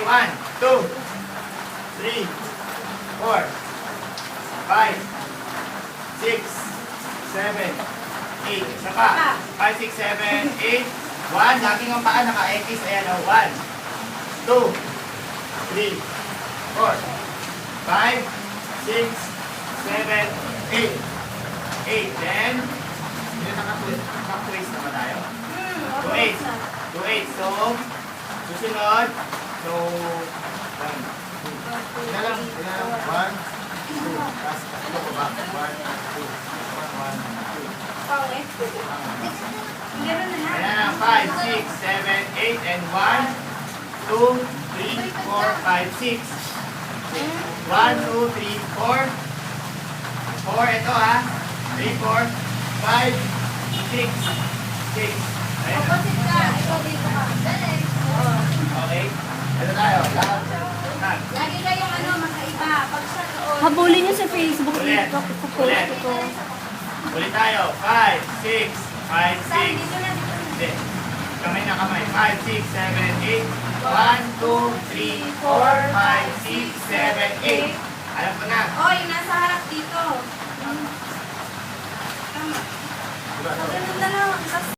1, 2, 3, 4, 5, 6, 7, 8. Isa pa. 5, 6, 7, 8. 1. Laging ang paa naka-X. Ayan o. 1, 2, 3, 4, 5, 6, 7, 8. 8. Then, naka-twist naman tayo. 2, 8. 2, 8. So, susunod. So, 1, 2. Ina lang. 1, 2. Tapos, ito ko ba? 1, 2. 1, 1, 2. Ayan, 5, 6, 7, 8, and 1, 2, 3, 4, 5, 6. 1, 2, 3, 4. 4, ito ha. 3, 4, 5, 6. 6. Ayan. Okay. Ito tayo. Lahat. Lagi kayong magkaiba. Pag sa doon. Habulin niyo sa Facebook, Ulit. TikTok, ipopost Ulit. ito. Ulit tayo. 5, 6, 5, 6. Hindi. Kamay na kamay. 5, 6, 7, 8. 1, 2, 3, 4, 5, 6, 7, 8.